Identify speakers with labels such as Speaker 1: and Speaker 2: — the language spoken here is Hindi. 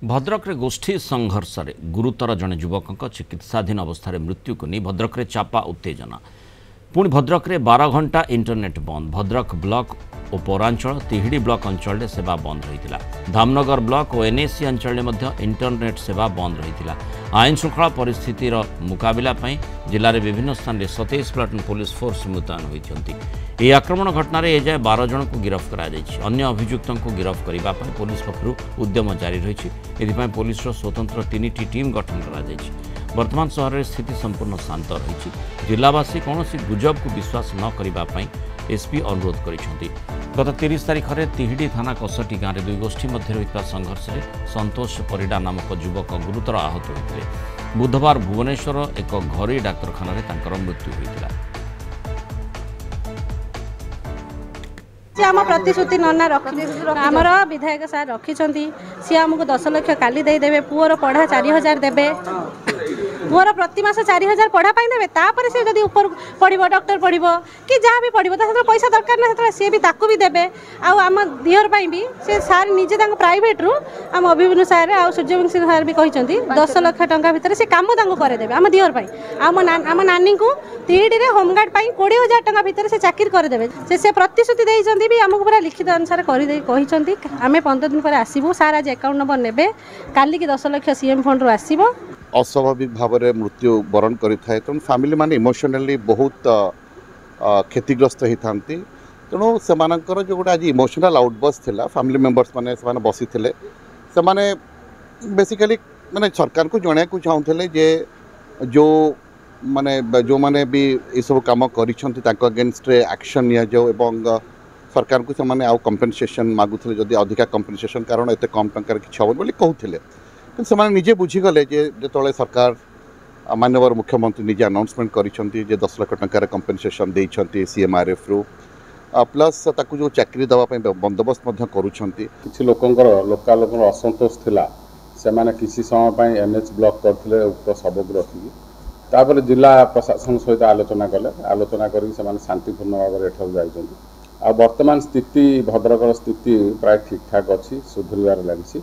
Speaker 1: भद्रक गोष्ठी संघर्ष में गुरुतर जड़े युवक चिकित्साधीन अवस्था मृत्यु को नहीं भद्रक चापा उत्तेजना पुणी भद्रक 12 घंटा इंटरनेट बंद। भद्रक ब्लॉक और पौरांचल तिहिड़ी ब्लॉक अंचल में सेवा बंद रही। धामनगर ब्लॉक और एनएसी अंचल में इंटरनेट सेवा बंद रही। आईन श्रृंखला परिस्थितिर मुकाबला जिले में विभिन्न स्थान में 27 प्लाटून पुलिस फोर्स मुतयन होती। आक्रमण घटना एजाए 12 जन को गिरफ्त कर अन्य अभियुक्तों को गिरफ्त करने पुलिस पक्षर उद्यम जारी रही। पुलिस स्वतंत्र 3टी टीम गठन कर वर्तमान सहर में स्थिति संपूर्ण शांत रही। जिलावासी कौन गुजब को विश्वास न करने एसपी अनुरोध कर गत 30 तारिख में तिहिड़ी थाना कसटी गाँव में 2 गोष्ठी मध्य होता संघर्ष में संतोष परिडा नामक युवक गुरुतर आहत होते। बुधवार भुवनेश्वर एक घरोई डाक्तखाना मृत्यु होता।
Speaker 2: आम प्रतिश्रुति नना आमर विधायक सार रखिंट सी आमको 10 लाख काली देदेवे पुअर पढ़ा 4000 देवे पुअर प्रति मास 4000 पढ़ापाई देवे तापर सी जब ऊपर पढ़ो डॉक्टर पढ़ो कि जहाँ भी पढ़ो तो पैसा दरकार ना सी भी ताकू भी देवे आम दिहर भी से सार निजे प्राइवेट रु आम अभिमन्यु सार आ सूर्यवंशी सार भी कहते 10 लाख टंका भितर से काम करदेवे आम दिहर आम नानी को तिहिड़ी होमगार्ड 20,000 टंका भितर से चाकरी करदेवे से प्रतिश्रुति देते भी आमको पूरा लिखित अनुसार कहते आम 15 दिन पर आसबू सार आज अकाउंट नंबर ने काली की 10 लाख सीएम फंड रु आसब
Speaker 3: अस्वाभाविक भाव में मृत्यु वरण करें तेणु फैमिली माने इमोशनली बहुत क्षतिग्रस्त होता तेणु से जो गोटे आज इमोशनल आउटबर्स्ट थिला फैमिली मेंबर्स माने बसी थे से बेसिकली माने सरकार को जनाया को चाहूले जे जो माने जो माने भी ये सब काम कर अगेंस्ट एक्शन नि जाओ सरकार को से आउ कंपेनसेशन मागुले जदि अधिका कंपेनसेशन कारण एत कम टंकार कि हम बोली कहते से निजे बुझीगले जो सरकार माननीय मुख्यमंत्री निजे अनाउंसमेंट कर 10 लाख टंकार कंपेनसेशन देइछंती सीएमआरएफ रु प्लस ताकू जो चाकरी देवाई बंदोबस्त कर
Speaker 4: लोकल असंतोष थिला से माने किसी समय एनएच ब्लॉक करथिले उक्त सबक रखी तापर जिला प्रशासन सहित आलोचना करी शांतिपूर्ण भाव में एठार जाइछंती आ वर्तमान स्थिति भद्रकर स्थिति प्राय ठीक ठाक अच्छी सुधरबार लगी।